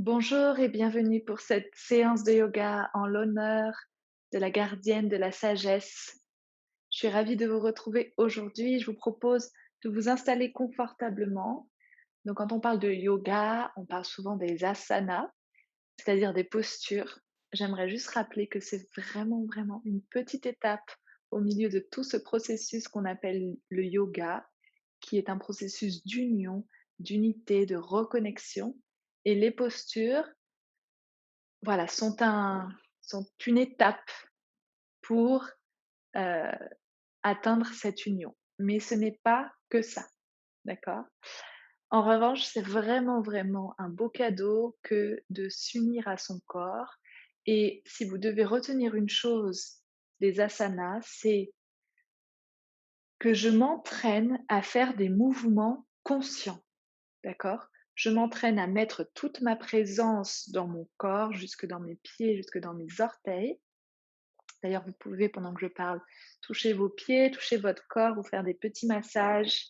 Bonjour et bienvenue pour cette séance de yoga en l'honneur de la gardienne de la sagesse. Je suis ravie de vous retrouver aujourd'hui. Je vous propose de vous installer confortablement. Donc, quand on parle de yoga, on parle souvent des asanas, c'est-à-dire des postures. J'aimerais juste rappeler que c'est vraiment une petite étape au milieu de tout ce processus qu'on appelle le yoga, qui est un processus d'union, d'unité, de reconnexion. Et les postures, voilà, sont une étape pour, heu, atteindre cette union. Mais ce n'est pas que ça, d'accord? En revanche, c'est vraiment un beau cadeau que de s'unir à son corps et si vous devez retenir une chose des asanas, c'est que je m'entraîne à faire des mouvements conscients, d'accord? Je m'entraîne à mettre toute ma présence dans mon corps, jusque dans mes pieds, jusque dans mes orteils. D'ailleurs, vous pouvez, pendant que je parle, toucher vos pieds, toucher votre corps, vous faire des petits massages.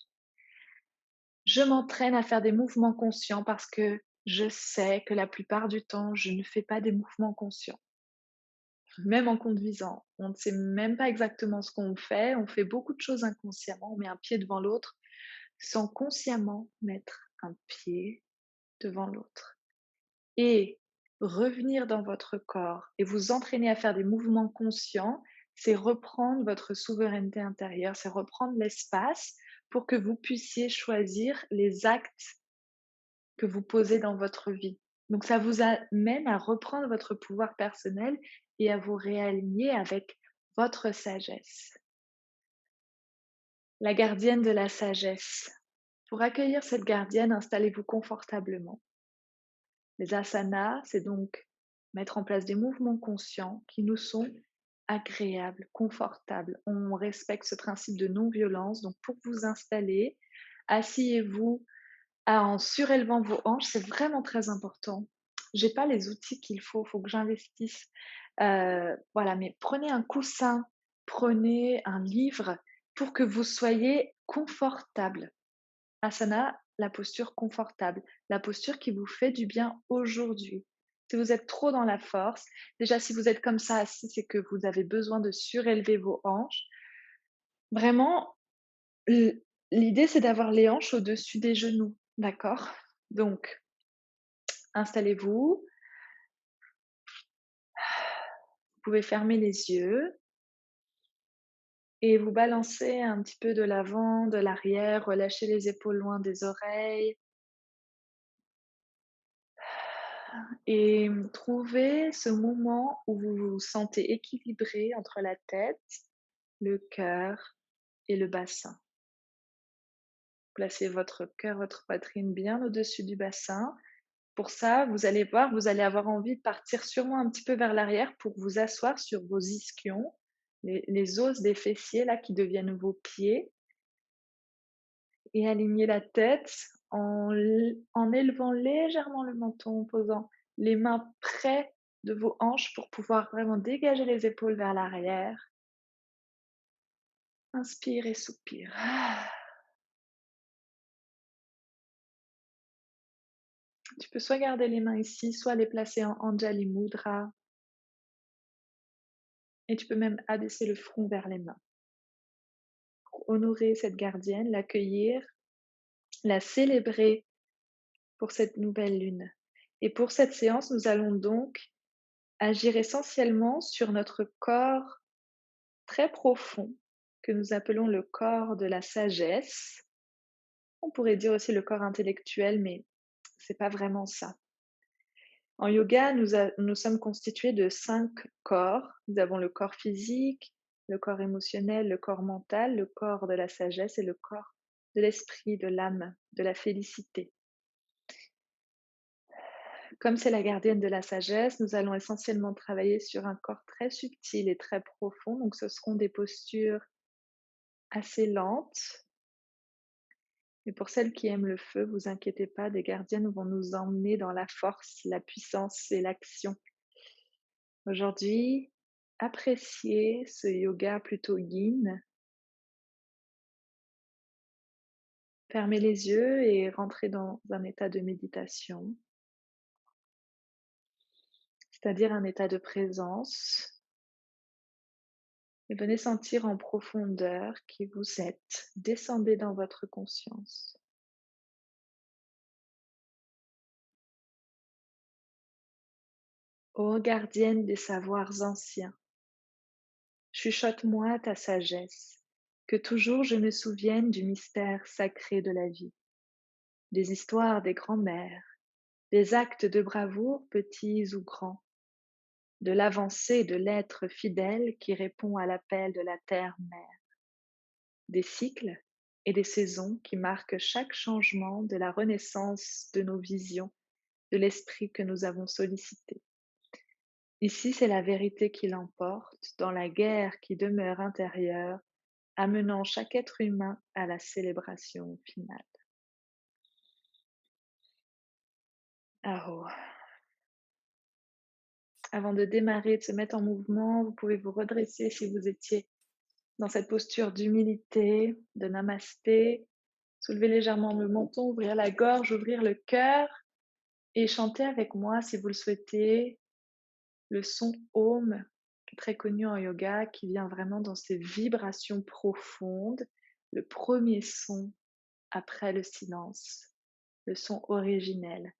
Je m'entraîne à faire des mouvements conscients parce que je sais que la plupart du temps, je ne fais pas des mouvements conscients. Même en conduisant, on ne sait même pas exactement ce qu'on fait. On fait beaucoup de choses inconsciemment. On met un pied devant l'autre sans consciemment mettre un pied devant l'autre. Et revenir dans votre corps et vous entraîner à faire des mouvements conscients, c'est reprendre votre souveraineté intérieure, c'est reprendre l'espace pour que vous puissiez choisir les actes que vous posez dans votre vie. Donc ça vous amène à reprendre votre pouvoir personnel et à vous réaligner avec votre sagesse. La gardienne de la sagesse. Pour accueillir cette gardienne, installez-vous confortablement. Les asanas, c'est donc mettre en place des mouvements conscients qui nous sont agréables, confortables. On respecte ce principe de non-violence. Donc, pour vous installer, asseyez-vous en surélevant vos hanches. C'est vraiment très important. J'ai pas les outils qu'il faut que j'investisse. Voilà, mais prenez un coussin, prenez un livre pour que vous soyez confortable. Asana, la posture confortable, la posture qui vous fait du bien aujourd'hui. Si vous êtes trop dans la force, déjà si vous êtes comme ça assis, c'est que vous avez besoin de surélever vos hanches. Vraiment, l'idée c'est d'avoir les hanches au-dessus des genoux, d'accord? Donc, installez-vous, vous pouvez fermer les yeux et vous balancer un petit peu de l'avant, de l'arrière, relâchez les épaules loin des oreilles. Et trouvez ce moment où vous vous sentez équilibré entre la tête, le cœur et le bassin. Placez votre cœur, votre poitrine bien au-dessus du bassin. Pour ça, vous allez voir, vous allez avoir envie de partir sûrement un petit peu vers l'arrière pour vous asseoir sur vos ischions, les os des fessiers là qui deviennent vos pieds et aligner la tête en élevant légèrement le menton, en posant les mains près de vos hanches pour pouvoir vraiment dégager les épaules vers l'arrière. Inspire et soupire. Tu peux soit garder les mains ici, soit les placer en Anjali Mudra et tu peux même abaisser le front vers les mains pour honorer cette gardienne, l'accueillir, la célébrer pour cette nouvelle lune. Et pour cette séance, nous allons donc agir essentiellement sur notre corps très profond que nous appelons le corps de la sagesse. On pourrait dire aussi le corps intellectuel, mais c'est pas vraiment ça. En yoga, nous sommes constitués de 5 corps. Nous avons le corps physique, le corps émotionnel, le corps mental, le corps de la sagesse et le corps de l'esprit, de l'âme, de la félicité. Comme c'est la gardienne de la sagesse, nous allons essentiellement travailler sur un corps très subtil et très profond. Donc ce seront des postures assez lentes. Et pour celles qui aiment le feu, vous inquiétez pas, des gardiennes vont nous emmener dans la force, la puissance et l'action. Aujourd'hui, appréciez ce yoga plutôt yin. Fermez les yeux et rentrez dans un état de méditation. c'est-à-dire un état de présence. Et venez sentir en profondeur qui vous êtes. Descendez dans votre conscience. Ô gardienne des savoirs anciens, chuchote-moi ta sagesse, que toujours je me souvienne du mystère sacré de la vie, des histoires des grands-mères, des actes de bravoure petits ou grands, de l'avancée de l'être fidèle qui répond à l'appel de la terre-mère, des cycles et des saisons qui marquent chaque changement de la renaissance de nos visions, de l'esprit que nous avons sollicité. Ici, c'est la vérité qui l'emporte dans la guerre qui demeure intérieure, amenant chaque être humain à la célébration finale. Aho. Avant de démarrer, de se mettre en mouvement, vous pouvez vous redresser si vous étiez dans cette posture d'humilité, de namasté. Soulever légèrement le menton, ouvrir la gorge, ouvrir le cœur et chanter avec moi si vous le souhaitez le son Om, qui est très connu en yoga, qui vient vraiment dans ces vibrations profondes, le premier son après le silence, le son originel.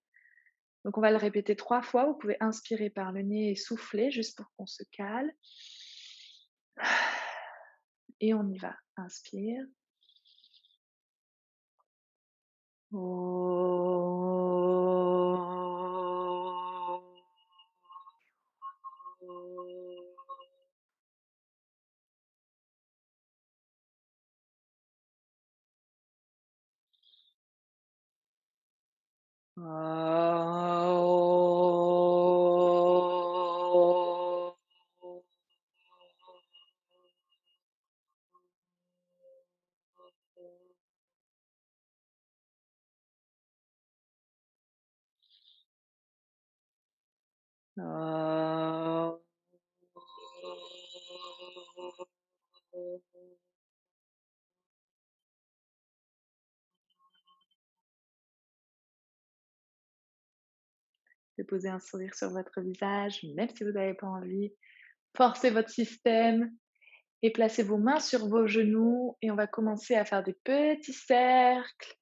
Donc on va le répéter 3 fois. Vous pouvez inspirer par le nez et souffler juste pour qu'on se cale. Et on y va. Inspire. Déposez un sourire sur votre visage, même si vous n'avez pas envie. Forcez votre système et placez vos mains sur vos genoux et on va commencer à faire des petits cercles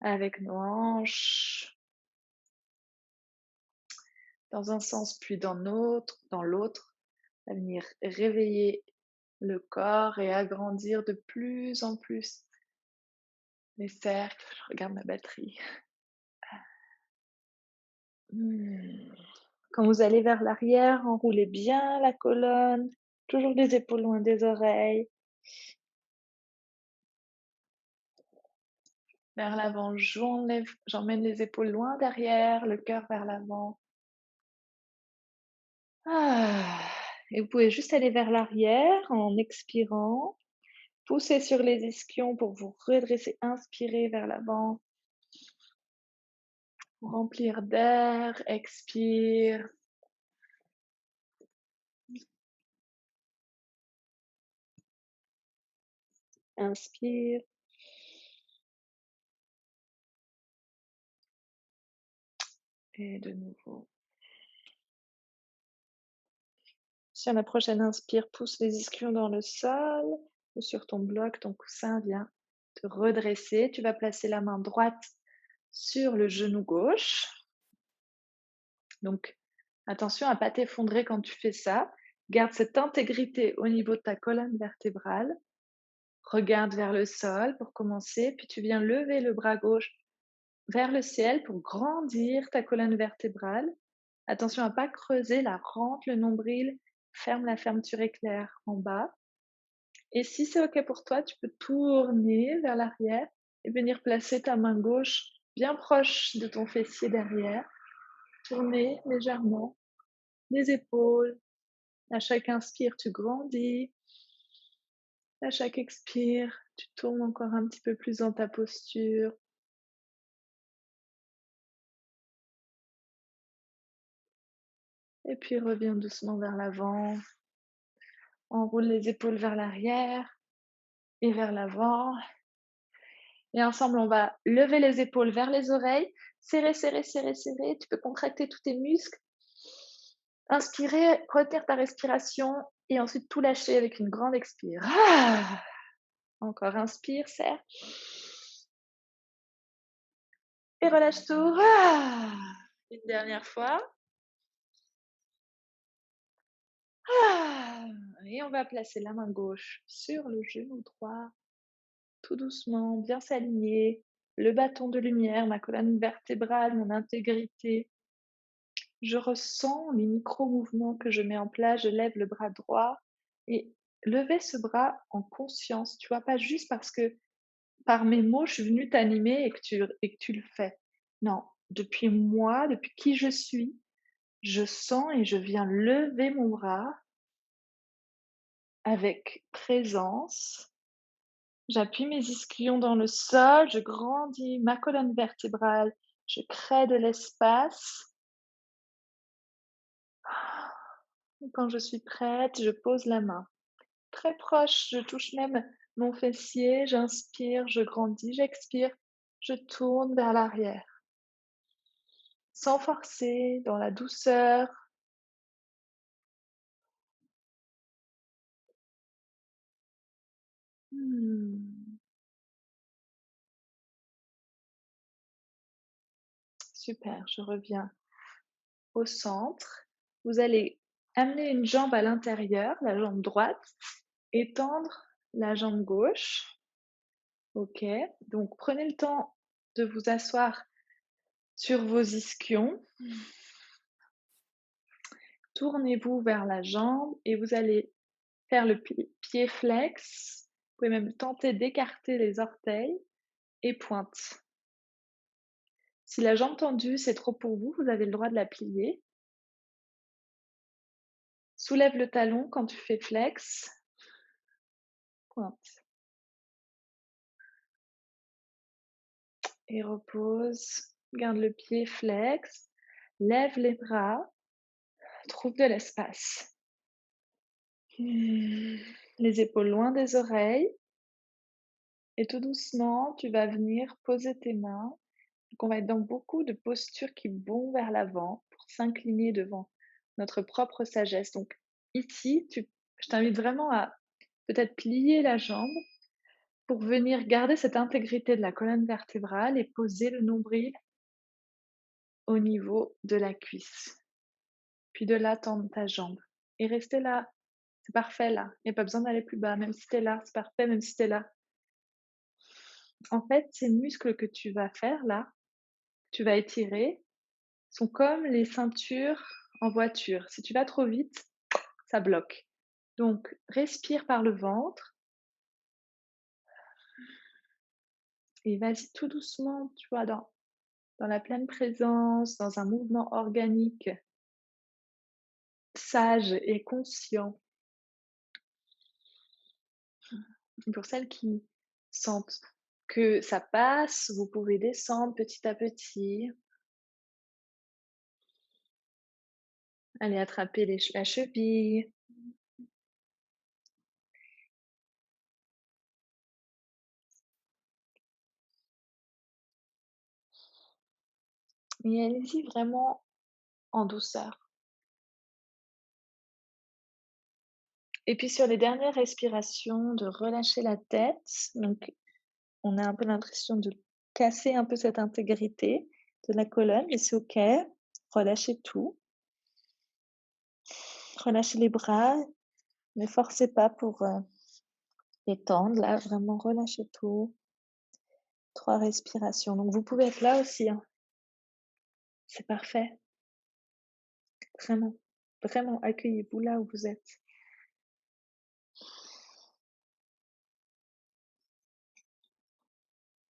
avec nos hanches dans un sens puis dans l'autre. À venir réveiller le corps et agrandir de plus en plus les cercles. Je regarde ma batterie. Quand vous allez vers l'arrière, enroulez bien la colonne, toujours les épaules loin des oreilles. Vers l'avant, j'emmène les épaules loin derrière, le cœur vers l'avant. Ah. Et vous pouvez juste aller vers l'arrière en expirant. Poussez sur les ischions pour vous redresser, inspirez vers l'avant. Remplir d'air, expire. Inspire. Et de nouveau. Sur la prochaine inspire, pousse les ischions dans le sol ou sur ton bloc, ton coussin vient te redresser. Tu vas placer la main droite sur le genou gauche. Donc, attention à ne pas t'effondrer quand tu fais ça. Garde cette intégrité au niveau de ta colonne vertébrale. Regarde vers le sol pour commencer, puis tu viens lever le bras gauche vers le ciel pour grandir ta colonne vertébrale. Attention à ne pas creuser la rente, le nombril. Ferme la fermeture éclair en bas. Et si c'est OK pour toi, tu peux tourner vers l'arrière et venir placer ta main gauche bien proche de ton fessier derrière. Tourner légèrement les épaules. À chaque inspire, tu grandis. À chaque expire, tu tournes encore un petit peu plus dans ta posture. Et puis reviens doucement vers l'avant. Enroule les épaules vers l'arrière et vers l'avant. Et ensemble, on va lever les épaules vers les oreilles. Serrer, serrer, serrer, serrer. Tu peux contracter tous tes muscles. Inspirez, retenir ta respiration et ensuite tout lâcher avec une grande expire. Ah! Encore inspire, serre et relâche tout. Ah! Une dernière fois. Ah! Et on va placer la main gauche sur le genou droit, tout doucement, bien s'aligner. Le bâton de lumière, ma colonne vertébrale, mon intégrité. Je ressens les micro-mouvements que je mets en place. Je lève le bras droit et lever ce bras en conscience, tu vois? Pas juste parce que par mes mots, je suis venue t'animer et que tu le fais. Non, depuis moi, depuis qui je sens et je viens lever mon bras avec présence. J'appuie mes ischions dans le sol, je grandis ma colonne vertébrale, je crée de l'espace. Quand je suis prête, je pose la main. Très proche, je touche même mon fessier, j'inspire, je grandis, j'expire, je tourne vers l'arrière. Sans forcer, dans la douceur. Mmh. Super, je reviens au centre. Vous allez amener une jambe à l'intérieur, la jambe droite, étendre la jambe gauche. OK. Donc prenez le temps de vous asseoir sur vos ischions. Tournez-vous vers la jambe et vous allez faire le pied flex. Vous pouvez même tenter d'écarter les orteils et pointe. Si la jambe tendue, c'est trop pour vous, vous avez le droit de la plier. Soulève le talon quand tu fais flex. Pointe et repose. Garde le pied flex. Lève les bras. Trouve de l'espace. Les épaules loin des oreilles. Et tout doucement, tu vas venir poser tes mains. Donc, on va être dans beaucoup de postures qui vont vers l'avant pour s'incliner devant notre propre sagesse. Donc, ici, je t'invite vraiment à peut-être plier la jambe pour venir garder cette intégrité de la colonne vertébrale et poser le nombril au niveau de la cuisse. Puis de là, tendre ta jambe. Et rester là. C'est parfait là. Il n'y a pas besoin d'aller plus bas. Même si tu es là, c'est parfait, même si tu es là. En fait, ces muscles que tu vas faire là, tu vas étirer, sont comme les ceintures en voiture. Si tu vas trop vite, ça bloque. Donc, respire par le ventre et vas-y tout doucement, tu vois, dans la pleine présence, dans un mouvement organique, sage et conscient. Pour celles qui sentent que ça passe, vous pouvez descendre petit à petit. Allez attraper la cheville. Et allez-y vraiment en douceur. Et puis sur les dernières respirations, de relâcher la tête. Donc, on a un peu l'impression de casser un peu cette intégrité de la colonne, mais c'est OK. Relâchez tout. Relâchez les bras, ne forcez pas pour, les tendre. Là, vraiment relâchez tout. 3 respirations. Donc vous pouvez être là aussi, hein. C'est parfait. Vraiment, vraiment accueillez-vous là où vous êtes.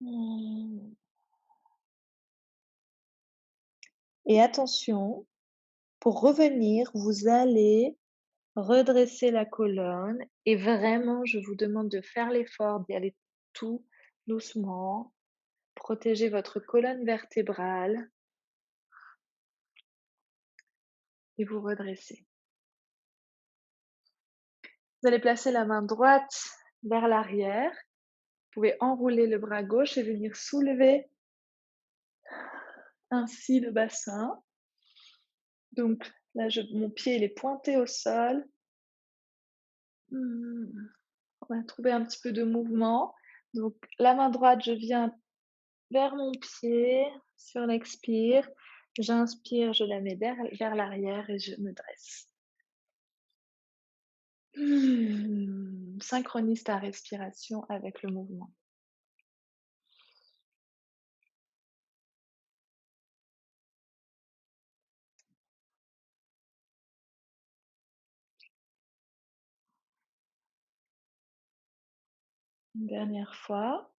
Mmh. Et attention, pour revenir, vous allez redresser la colonne et vraiment, je vous demande de faire l'effort d'y aller tout doucement. Protégez votre colonne vertébrale et vous redressez. Vous allez placer la main droite vers l'arrière. Vous pouvez enrouler le bras gauche et venir soulever ainsi le bassin. Donc, Là, mon pied, il est pointé au sol. Mmh. On va trouver un petit peu de mouvement. Donc la main droite, je viens vers mon pied sur l'expire. J'inspire, je la mets vers l'arrière et je me dresse. Synchronise ta respiration avec le mouvement. Une dernière fois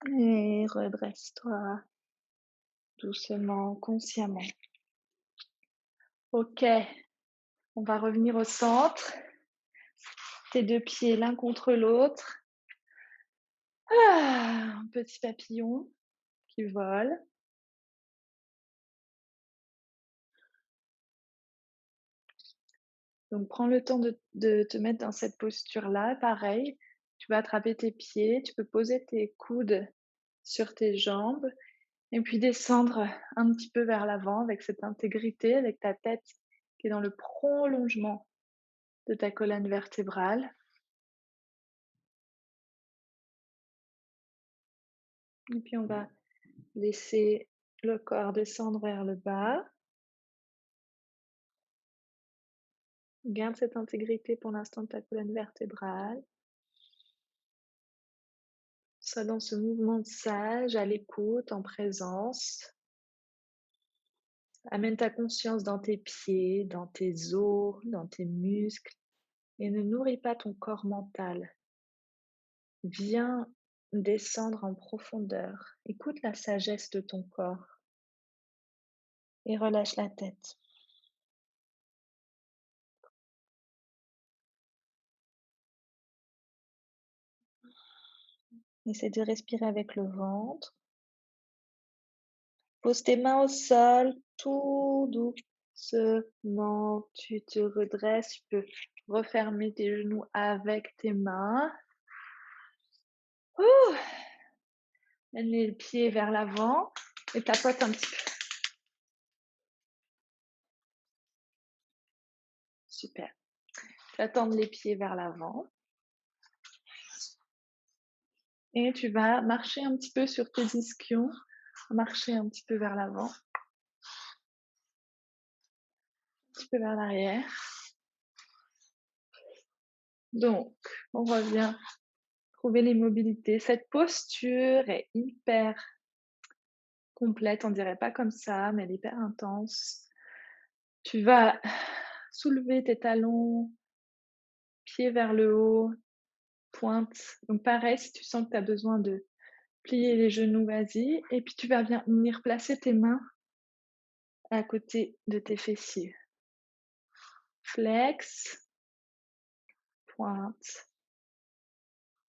et redresse-toi doucement, consciemment. OK, on va revenir au centre. Tes 2 pieds l'un contre l'autre. Un petit papillon qui vole. Donc prends le temps de te mettre dans cette posture-là. Pareil, tu vas attraper tes pieds, tu peux poser tes coudes sur tes jambes et puis descendre un petit peu vers l'avant avec cette intégrité, avec ta tête qui est dans le prolongement de ta colonne vertébrale. Et puis on va laisser le corps descendre vers le bas. Garde cette intégrité pour l'instant de ta colonne vertébrale. Sois dans ce mouvement de sage, à l'écoute, en présence. Amène ta conscience dans tes pieds, dans tes os, dans tes muscles et ne nourris pas ton corps mental. Viens descendre en profondeur. Écoute la sagesse de ton corps et relâche la tête. Essaie de respirer avec le ventre. Pose tes mains au sol, tout doucement. Tu te redresses, tu peux refermer tes genoux avec tes mains. Ouh. Mène les pieds vers l'avant et tapote un petit peu. Super. Tu vas tendre les pieds vers l'avant et tu vas marcher un petit peu sur tes ischions, marcher un petit peu vers l'avant, un petit peu vers l'arrière. Donc, on revient trouver les mobilités. Cette posture est hyper complète, on dirait pas comme ça, mais elle est hyper intense. Tu vas soulever tes talons, pieds vers le haut, pointe. Donc pareil, si tu sens que tu as besoin de plier les genoux, vas-y. Et puis tu vas venir placer tes mains à côté de tes fessiers. Flex, pointe,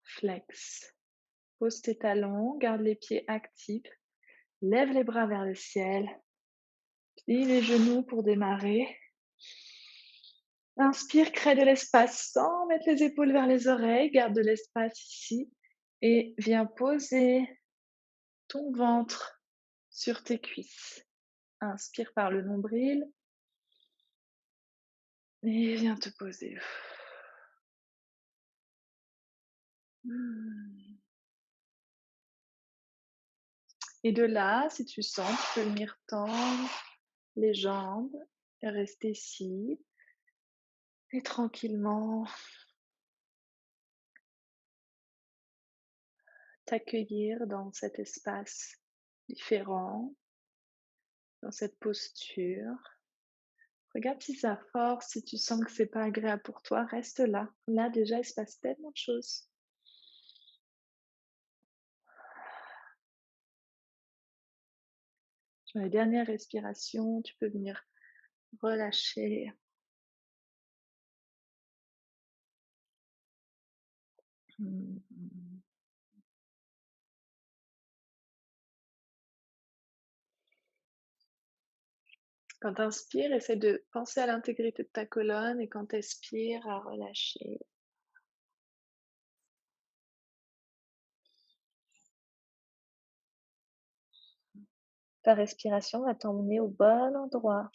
flex. Pose tes talons, garde les pieds actifs. Lève les bras vers le ciel. Plie les genoux pour démarrer. Inspire, crée de l'espace sans mettre les épaules vers les oreilles. Garde de l'espace ici. Et viens poser ton ventre sur tes cuisses. Inspire par le nombril. Et viens te poser. Et de là, si tu sens, tu peux venir tendre les jambes et rester ici. Et tranquillement t'accueillir dans cet espace différent, dans cette posture. Regarde si ça force, si tu sens que c'est pas agréable pour toi, reste là. Là déjà, il se passe tellement de choses. Sur les dernières respirations, tu peux venir relâcher. Quand tu inspires, essaie de penser à l'intégrité de ta colonne et quand tu expires, à relâcher. Ta respiration va t'emmener au bon endroit.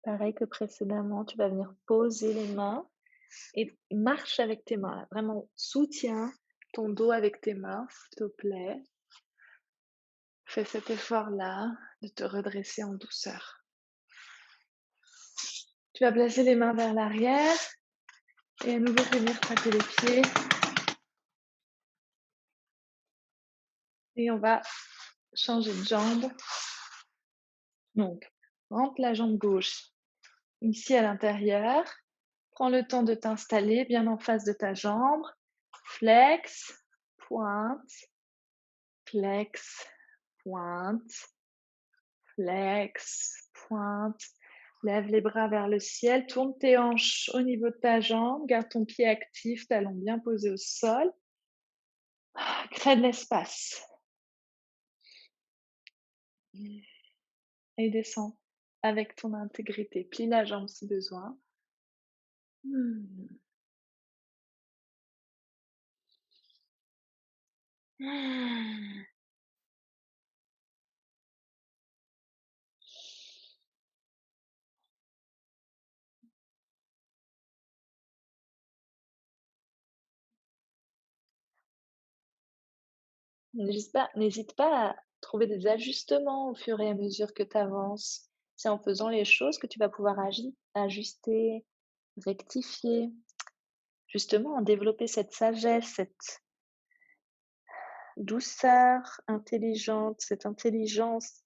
Pareil que précédemment, tu vas venir poser les mains et marche avec tes mains, là. Vraiment, soutiens ton dos avec tes mains, s'il te plaît. Fais cet effort-là de te redresser en douceur. Tu vas placer les mains vers l'arrière et à nouveau venir taper les pieds. Et on va changer de jambe. Donc, rentre la jambe gauche ici à l'intérieur. Prends le temps de t'installer bien en face de ta jambe. Flex, pointe, flex, pointe, flex, pointe. Lève les bras vers le ciel. Tourne tes hanches au niveau de ta jambe. Garde ton pied actif, talon bien posé au sol. Crée de l'espace. Et descends avec ton intégrité. Plie la jambe si besoin. N'hésite pas à trouver des ajustements au fur et à mesure que tu avances. C'est en faisant les choses que tu vas pouvoir ajuster, rectifier, justement, en développer cette sagesse, cette douceur intelligente, cette intelligence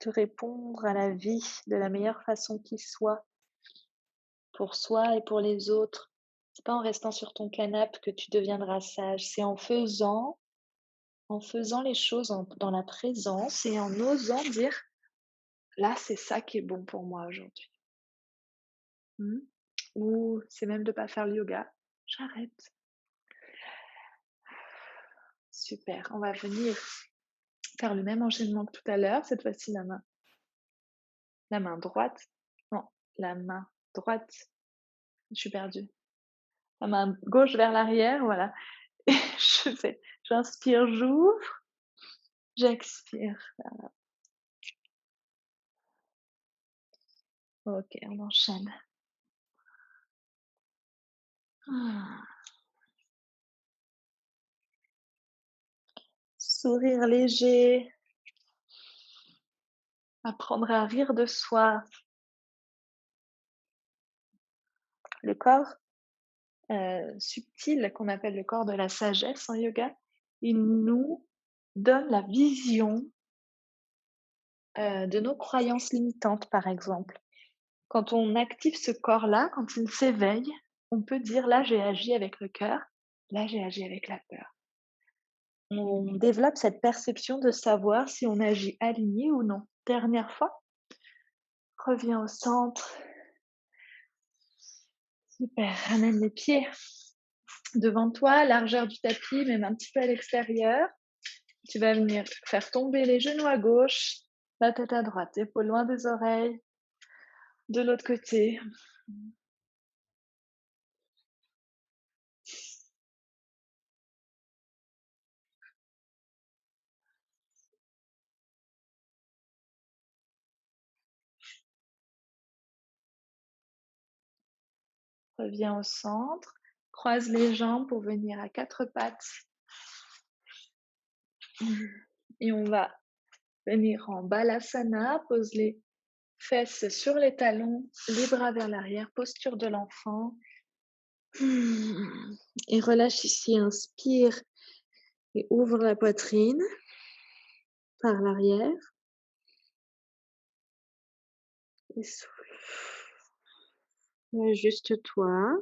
de répondre à la vie de la meilleure façon qui soit, pour soi et pour les autres. C'est pas en restant sur ton canapé que tu deviendras sage, c'est en faisant les choses dans la présence et en osant dire: «Là, c'est ça qui est bon pour moi aujourd'hui». Mmh. Ou c'est même de pas faire le yoga. J'arrête. Super, on va venir faire le même enchaînement que tout à l'heure, cette fois-ci la main droite. Non, la main droite, je suis perdue. La main gauche vers l'arrière, voilà. Et j'inspire, j'ouvre, j'expire. OK, on enchaîne. Ah. Sourire léger, apprendre à rire de soi. Le corps, subtil qu'on appelle le corps de la sagesse en yoga, il nous donne la vision, de nos croyances limitantes, par exemple. Quand on active ce corps-là, quand il s'éveille, on peut dire: «Là, j'ai agi avec le cœur, là, j'ai agi avec la peur». On développe cette perception de savoir si on agit aligné ou non. Dernière fois, reviens au centre. Super, ramène les pieds devant toi, largeur du tapis, même un petit peu à l'extérieur. Tu vas venir faire tomber les genoux à gauche, la tête à droite, épaules loin des oreilles. De l'autre côté, reviens au centre, croise les jambes pour venir à quatre pattes. Et on va venir en balasana, pose les fesses sur les talons, les bras vers l'arrière, posture de l'enfant. Et relâche ici, inspire et ouvre la poitrine par l'arrière. Et souffle. Ajuste-toi.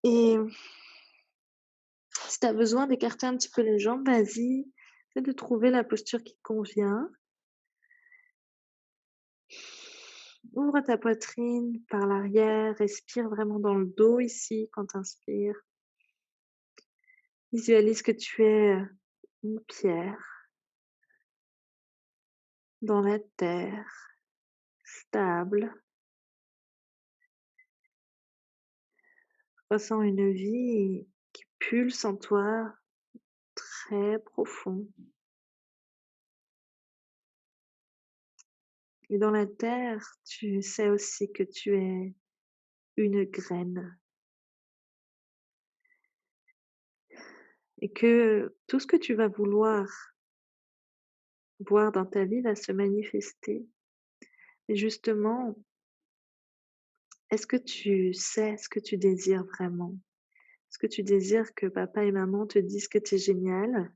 Et si tu as besoin d'écarter un petit peu les jambes, vas-y. Essaie de trouver la posture qui te convient. Ouvre ta poitrine par l'arrière, respire vraiment dans le dos ici quand tu inspires. Visualise que tu es une pierre dans la terre, stable. Ressens une vie qui pulse en toi très profond. Et dans la terre, tu sais aussi que tu es une graine et que tout ce que tu vas vouloir voir dans ta vie va se manifester. Et justement, est-ce que tu sais ce que tu désires vraiment? Est-ce que tu désires que papa et maman te disent que tu es génial?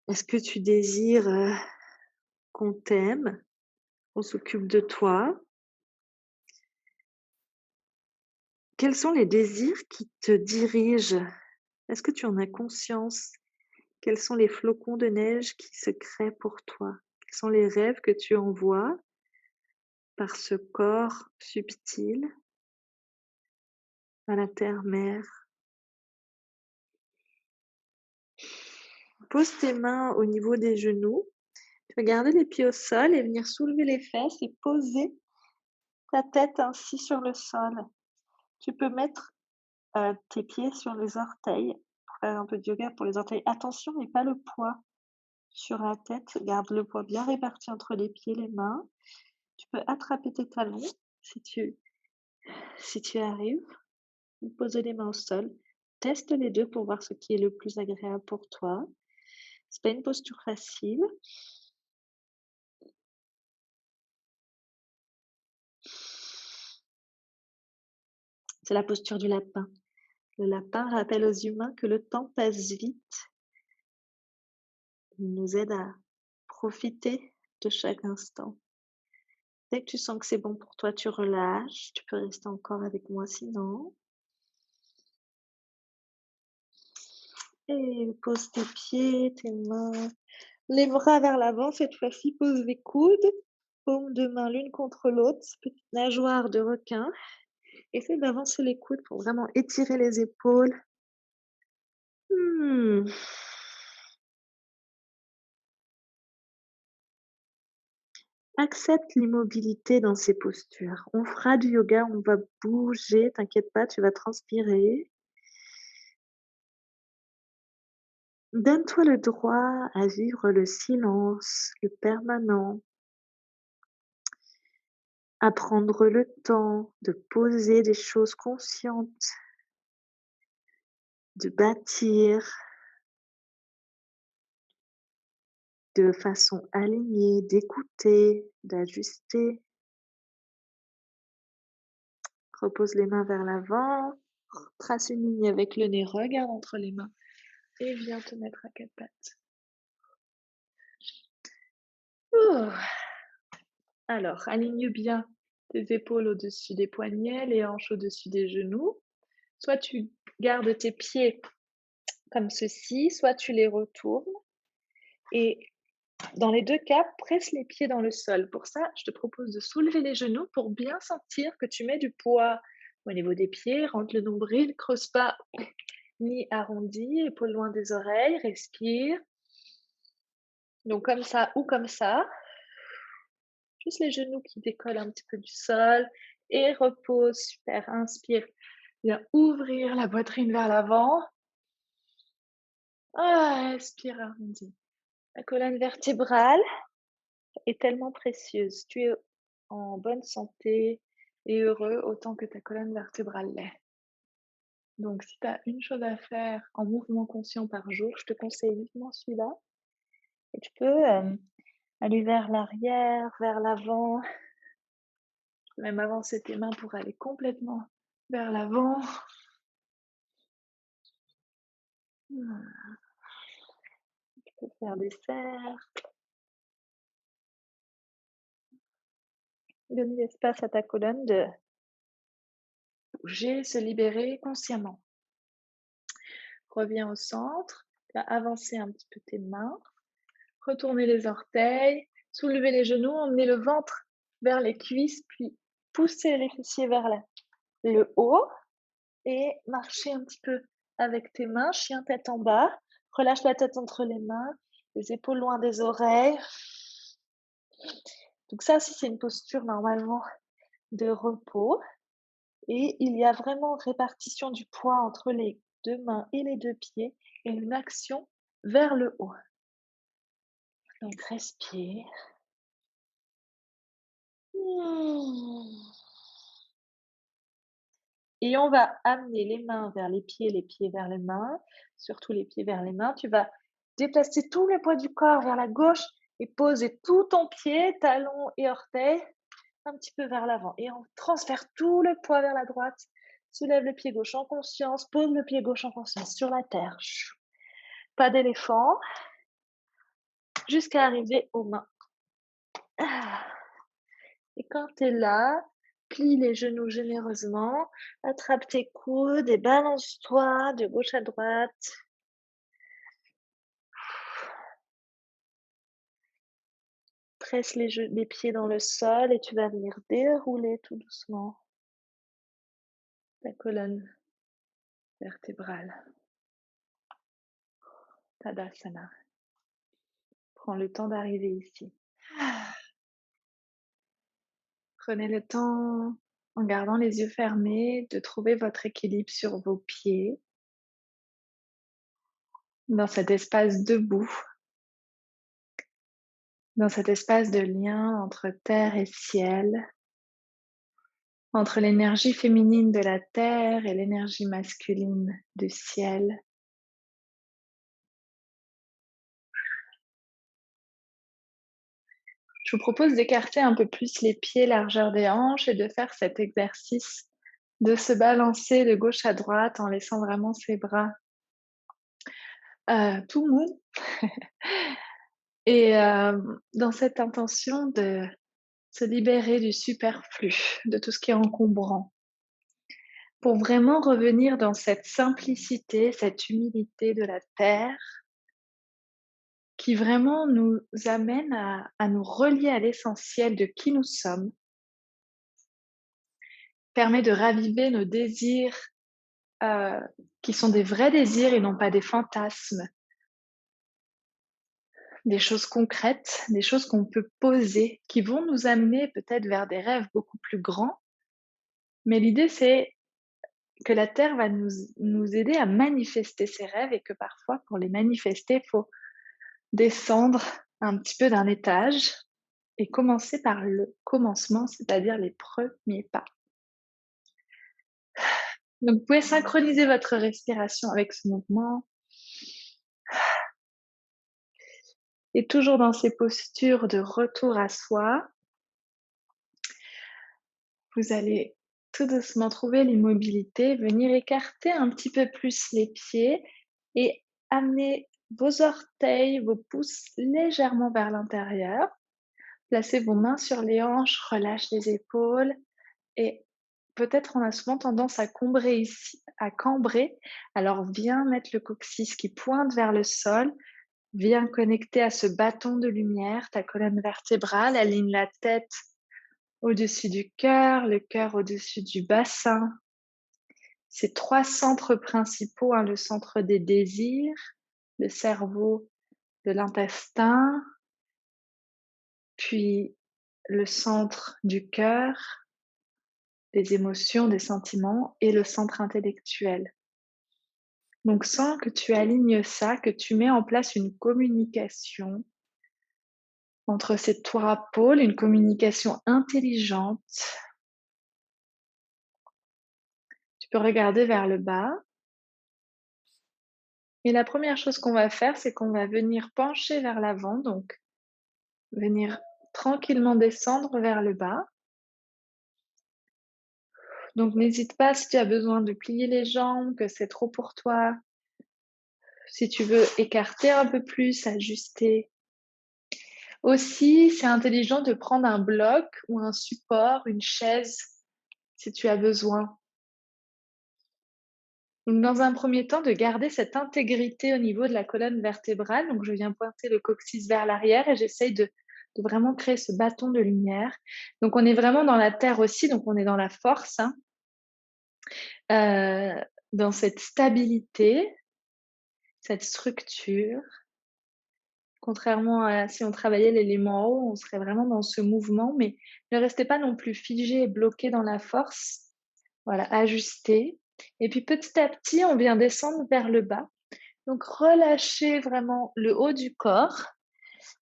Est-ce que tu désires, qu'on t'aime, qu'on s'occupe de toi? Quels sont les désirs qui te dirigent? Est-ce que tu en as conscience? Quels sont les flocons de neige qui se créent pour toi? Quels sont les rêves que tu envoies par ce corps subtil à la terre-mère? Pose tes mains au niveau des genoux. Tu vas garder les pieds au sol et venir soulever les fesses et poser ta tête ainsi sur le sol. Tu peux mettre, tes pieds sur les orteils pour faire un peu de yoga pour les orteils. Attention, mais pas le poids sur la tête. Garde le poids bien réparti entre les pieds, les mains. Tu peux attraper tes talons si tu arrives ou poser les mains au sol. Teste les 2 pour voir ce qui est le plus agréable pour toi. C'est pas une posture facile. C'est la posture du lapin. Le lapin rappelle aux humains que le temps passe vite. Il nous aide à profiter de chaque instant. Dès que tu sens que c'est bon pour toi, tu relâches. Tu peux rester encore avec moi sinon. Et pose tes pieds, tes mains, les bras vers l'avant. Cette fois-ci, pose les coudes, paumes de main l'une contre l'autre, petite nageoire de requin. Essaie d'avancer les coudes pour vraiment étirer les épaules. Mmh. Accepte l'immobilité dans ces postures. On fera du yoga, on va bouger, t'inquiète pas, tu vas transpirer. Donne-toi le droit à vivre le silence, le permanent, à prendre le temps de poser des choses conscientes, de bâtir de façon alignée, d'écouter, d'ajuster. Repose les mains vers l'avant, trace une ligne avec le nez, regarde entre les mains et viens te mettre à quatre pattes. Ouh. Alors, aligne bien tes épaules au-dessus des poignets, les hanches au-dessus des genoux. Soit tu gardes tes pieds comme ceci, soit tu les retournes. Et dans les deux cas, presse les pieds dans le sol. Pour ça, je te propose de soulever les genoux pour bien sentir que tu mets du poids au niveau des pieds. Rentre le nombril, creuse pas ni arrondi, épaules loin des oreilles, respire. Donc comme ça ou comme ça. Juste les genoux qui décollent un petit peu du sol et repose. Super, inspire. Viens ouvrir la poitrine vers l'avant. Ah, expire, arrondi. La colonne vertébrale est tellement précieuse. Tu es en bonne santé et heureux autant que ta colonne vertébrale l'est. Donc, si tu as une chose à faire en mouvement conscient par jour, je te conseille vivement celui-là. Et tu peux aller vers l'arrière, vers l'avant. Tu peux même avancer tes mains pour aller complètement vers l'avant. Tu peux faire des cercles. Donner l'espace à ta colonne de bouger, se libérer consciemment. Reviens au centre, tu vas avancer un petit peu tes mains, retourner les orteils, soulever les genoux, emmener le ventre vers les cuisses, puis pousser les fessiers vers le haut et marcher un petit peu avec tes mains, chien tête en bas. Relâche la tête entre les mains, les épaules loin des oreilles. Donc ça aussi, c'est une posture normalement de repos. Et il y a vraiment répartition du poids entre les 2 mains et les 2 pieds et une action vers le haut. Donc respire. Et on va amener les mains vers les pieds vers les mains, surtout les pieds vers les mains. Tu vas déplacer tout le poids du corps vers la gauche et poser tout ton pied, talon et orteil, un petit peu vers l'avant. Et on transfère tout le poids vers la droite. Soulève le pied gauche en conscience, pose le pied gauche en conscience sur la terre. Pas d'éléphant, jusqu'à arriver aux mains. Et quand tu es là, plie les genoux généreusement, attrape tes coudes et balance-toi de gauche à droite. Presse les pieds dans le sol et tu vas venir dérouler tout doucement ta colonne vertébrale. Tadasana. Prends le temps d'arriver ici. Prenez le temps, en gardant les yeux fermés, de trouver votre équilibre sur vos pieds, dans cet espace debout, dans cet espace de lien entre terre et ciel, entre l'énergie féminine de la terre et l'énergie masculine du ciel. Je vous propose d'écarter un peu plus les pieds, largeur des hanches, et de faire cet exercice de se balancer de gauche à droite en laissant vraiment ses bras tout mous. Et dans cette intention de se libérer du superflu, de tout ce qui est encombrant, pour vraiment revenir dans cette simplicité, cette humilité de la terre, qui vraiment nous amène à nous relier à l'essentiel de qui nous sommes, permet de raviver nos désirs qui sont des vrais désirs et non pas des fantasmes, des choses concrètes, des choses qu'on peut poser, qui vont nous amener peut-être vers des rêves beaucoup plus grands. Mais l'idée, c'est que la Terre va nous aider à manifester ces rêves, et que parfois, pour les manifester, il faut descendre un petit peu d'un étage et commencer par le commencement, c'est-à-dire les premiers pas. Donc, vous pouvez synchroniser votre respiration avec ce mouvement. Et toujours dans ces postures de retour à soi, vous allez tout doucement trouver l'immobilité, venir écarter un petit peu plus les pieds et amener vos orteils, vos pouces légèrement vers l'intérieur. Placez vos mains sur les hanches, relâche les épaules, et peut-être on a souvent tendance à cambrer ici, alors viens mettre le coccyx qui pointe vers le sol. Viens connecter à ce bâton de lumière, ta colonne vertébrale, aligne la tête au-dessus du cœur, le cœur au-dessus du bassin. Ces 3 centres principaux, le centre des désirs, le cerveau, de l'intestin, puis le centre du cœur, des émotions, des sentiments, et le centre intellectuel. Donc sans que tu alignes ça, que tu mets en place une communication entre ces 3 pôles, une communication intelligente. Tu peux regarder vers le bas. Et la première chose qu'on va faire, c'est qu'on va venir pencher vers l'avant, donc venir tranquillement descendre vers le bas. Donc n'hésite pas, si tu as besoin de plier les jambes, que c'est trop pour toi. Si tu veux écarter un peu plus, ajuster. Aussi, c'est intelligent de prendre un bloc ou un support, une chaise, si tu as besoin. Donc, dans un premier temps, de garder cette intégrité au niveau de la colonne vertébrale. Donc, je viens pointer le coccyx vers l'arrière et j'essaye de vraiment créer ce bâton de lumière. Donc, on est vraiment dans la terre aussi, donc on est dans la force. dans cette stabilité, cette structure. Contrairement à si on travaillait l'élément eau, on serait vraiment dans ce mouvement, mais ne restez pas non plus figé et bloqué dans la force. Voilà, ajustez et puis petit à petit, on vient descendre vers le bas. Donc relâchez vraiment le haut du corps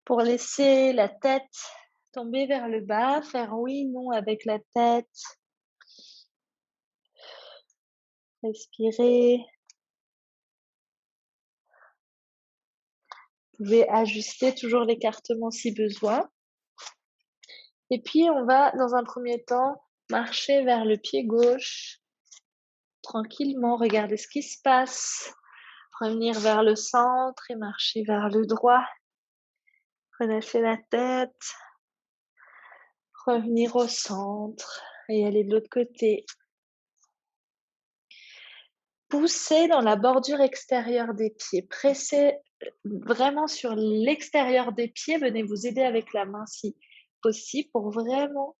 pour laisser la tête tomber vers le bas, faire oui, non avec la tête. Respirez. Vous pouvez ajuster toujours l'écartement si besoin. Et puis on va, dans un premier temps, marcher vers le pied gauche. Tranquillement, regardez ce qui se passe. Revenir vers le centre et marcher vers le droit. Relâchez la tête. Revenir au centre et aller de l'autre côté. Poussez dans la bordure extérieure des pieds. Pressez vraiment sur l'extérieur des pieds. Venez vous aider avec la main si possible pour vraiment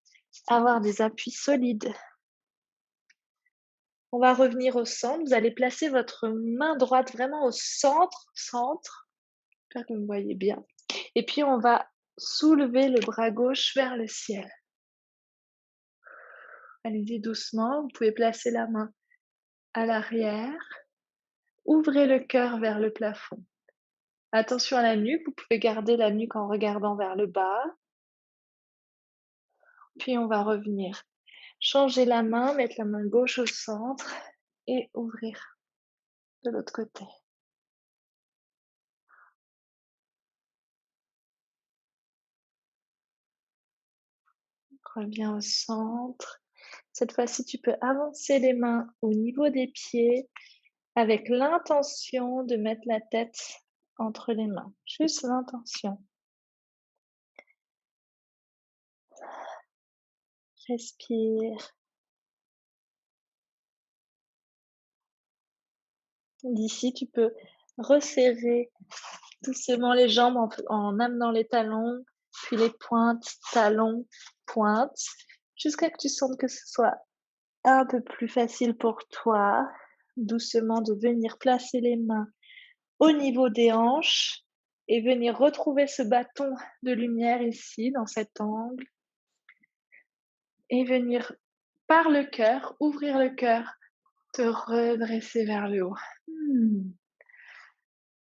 avoir des appuis solides. On va revenir au centre. Vous allez placer votre main droite vraiment au centre. J'espère que vous me voyez bien. Et puis, on va soulever le bras gauche vers le ciel. Allez-y doucement. Vous pouvez placer la main à l'arrière. Ouvrez le cœur vers le plafond. Attention à la nuque. Vous pouvez garder la nuque en regardant vers le bas. Puis, on va revenir. Changer la main, mettre la main gauche au centre et ouvrir de l'autre côté. Reviens au centre. Cette fois-ci, tu peux avancer les mains au niveau des pieds avec l'intention de mettre la tête entre les mains. Juste l'intention. Respire. D'ici, tu peux resserrer doucement les jambes en amenant les talons, puis les pointes, talons, pointes, jusqu'à que tu sentes que ce soit un peu plus facile pour toi. Doucement de venir placer les mains au niveau des hanches et venir retrouver ce bâton de lumière ici, dans cet angle. Et venir par le cœur, ouvrir le cœur, te redresser vers le haut.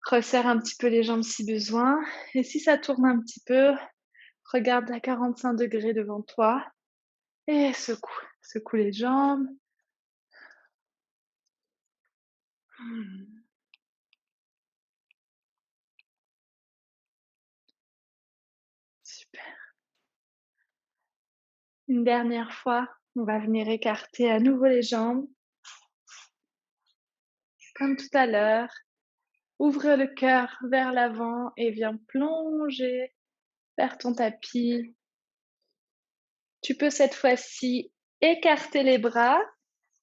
Resserre un petit peu les jambes si besoin. Et si ça tourne un petit peu, regarde à 45 degrés devant toi et secoue. Secoue les jambes. Super. Une dernière fois, on va venir écarter à nouveau les jambes. Comme tout à l'heure. Ouvre le cœur vers l'avant et viens plonger vers ton tapis. Tu peux cette fois-ci écarter les bras,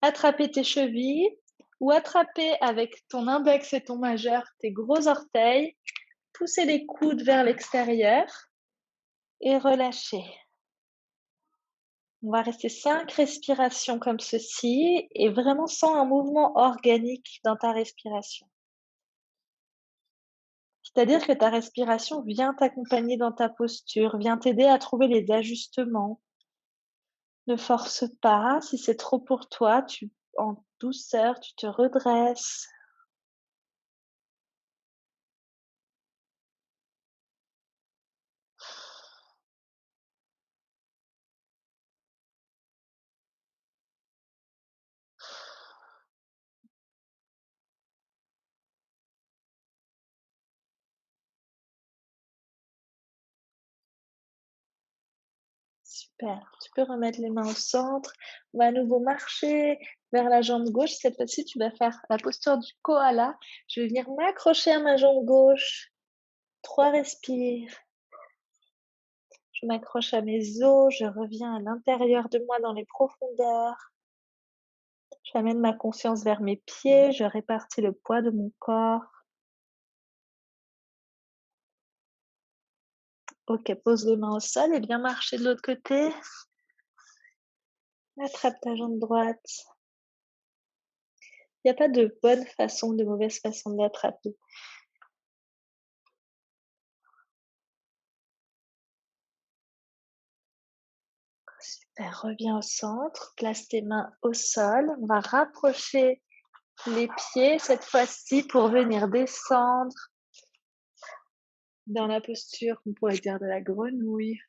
attraper tes chevilles ou attraper avec ton index et ton majeur tes gros orteils, pousser les coudes vers l'extérieur et relâcher. On va rester 5 respirations comme ceci et vraiment sans un mouvement organique dans ta respiration. C'est-à-dire que ta respiration vient t'accompagner dans ta posture, vient t'aider à trouver les ajustements. Ne force pas, si c'est trop pour toi, en douceur, tu te redresses. Super, tu peux remettre les mains au centre. On va à nouveau marcher vers la jambe gauche. Cette fois-ci, tu vas faire la posture du koala. Je vais venir m'accrocher à ma jambe gauche. 3 respires. Je m'accroche à mes os, je reviens à l'intérieur de moi dans les profondeurs. J'amène ma conscience vers mes pieds, je répartis le poids de mon corps. Ok, pose les mains au sol et viens marcher de l'autre côté. Attrape ta jambe droite. Il n'y a pas de bonne façon, de mauvaise façon de l'attraper. Super, reviens au centre, place tes mains au sol. On va rapprocher les pieds cette fois-ci pour venir descendre dans la posture, on pourrait dire de la grenouille.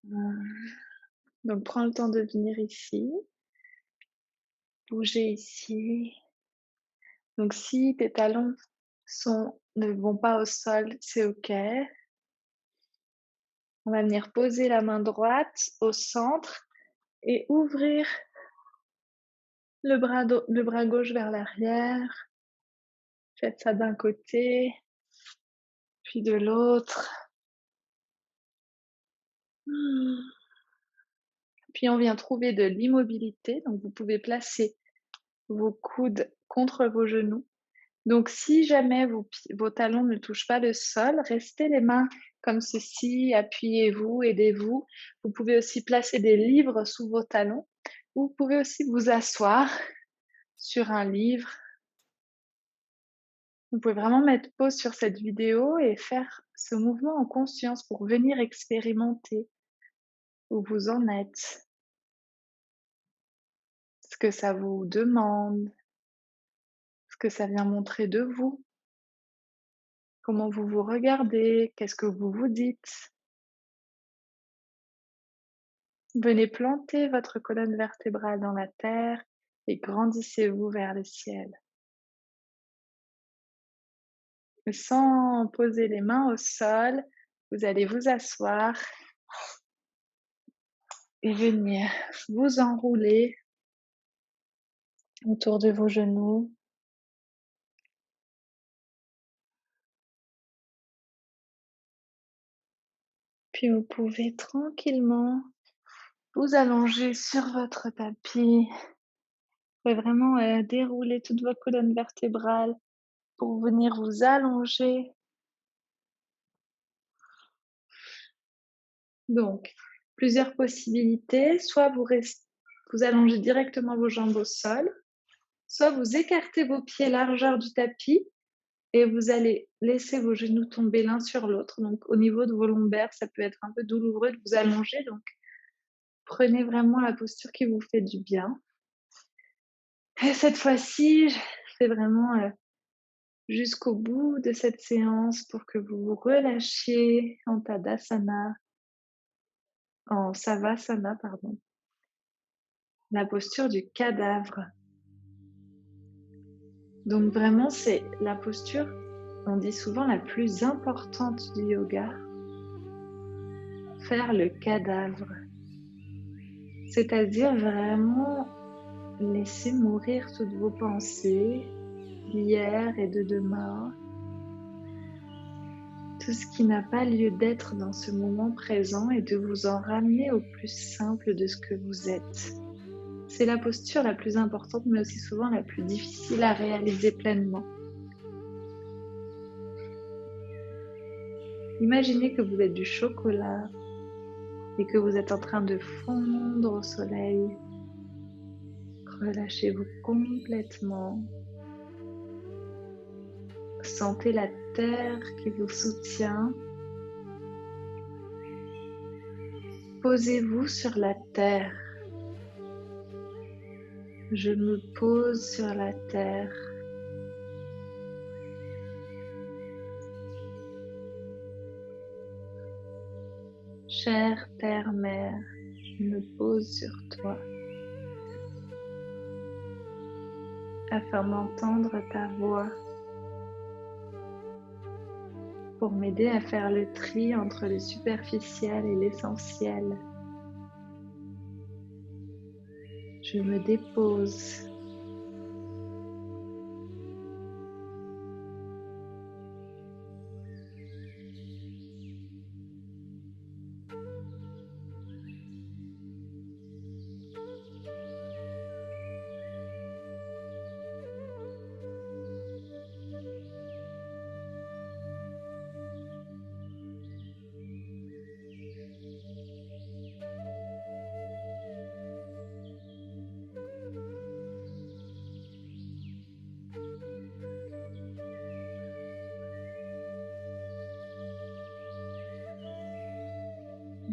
Donc prends le temps de venir ici, bouger ici. Donc si tes talons ne vont pas au sol, c'est OK. On va venir poser la main droite au centre et ouvrir le bras gauche vers l'arrière. Faites ça d'un côté, puis de l'autre. Puis on vient trouver de l'immobilité. Donc vous pouvez placer vos coudes contre vos genoux. Donc si jamais vos talons ne touchent pas le sol, restez les mains comme ceci, appuyez-vous, aidez-vous. Vous pouvez aussi placer des livres sous vos talons. Vous pouvez aussi vous asseoir sur un livre. Vous pouvez vraiment mettre pause sur cette vidéo et faire ce mouvement en conscience pour venir expérimenter où vous en êtes, ce que ça vous demande, ce que ça vient montrer de vous, comment vous vous regardez, qu'est-ce que vous vous dites. Venez planter votre colonne vertébrale dans la terre et grandissez-vous vers le ciel. Sans poser les mains au sol, vous allez vous asseoir et venir vous enrouler autour de vos genoux. Puis vous pouvez tranquillement vous allonger sur votre tapis. Vous pouvez vraiment dérouler toute votre colonne vertébrale pour venir vous allonger. Donc, plusieurs possibilités. Soit vous allongez directement vos jambes au sol, soit vous écartez vos pieds largeur du tapis et vous allez laisser vos genoux tomber l'un sur l'autre. Donc, au niveau de vos lombaires, ça peut être un peu douloureux de vous allonger. Donc, prenez vraiment la posture qui vous fait du bien. Et cette fois-ci, je fais vraiment jusqu'au bout de cette séance pour que vous vous relâchiez en Tadasana, en Savasana, pardon, la posture du cadavre. Donc vraiment, c'est la posture, on dit souvent, la plus importante du yoga. Faire le cadavre. C'est-à-dire vraiment laisser mourir toutes vos pensées d'hier et de demain. Tout ce qui n'a pas lieu d'être dans ce moment présent et de vous en ramener au plus simple de ce que vous êtes. C'est la posture la plus importante, mais aussi souvent la plus difficile à réaliser pleinement. Imaginez que vous êtes du chocolat et que vous êtes en train de fondre au soleil. Relâchez-vous complètement. Sentez la terre qui vous soutient. Posez-vous sur la terre. Je me pose sur la terre. Chère terre-mère, je me pose sur toi afin d'entendre ta voix, pour m'aider à faire le tri entre le superficiel et l'essentiel. Je me dépose.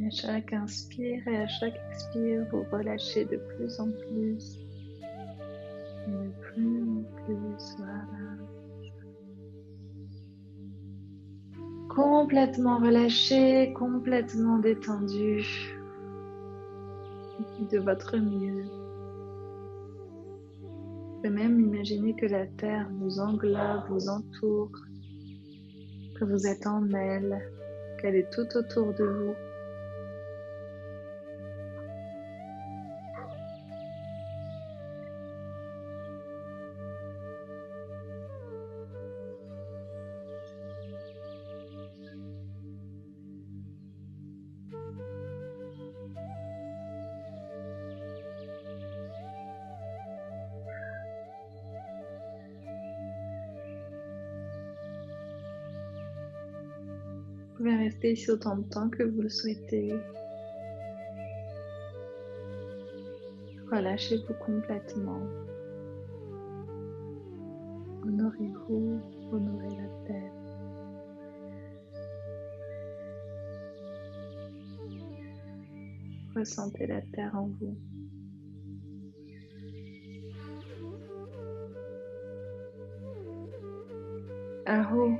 À chaque inspire et à chaque expire, vous relâchez de plus en plus. Et de plus en plus, voilà. Complètement relâché, complètement détendu. De votre mieux. Vous pouvez même imaginer que la terre vous englobe, vous entoure, que vous êtes en elle, qu'elle est tout autour de vous. Vous pouvez rester ici autant de temps que vous le souhaitez. Relâchez-vous complètement. Honorez-vous, honorez la terre. Ressentez la terre en vous. Aho.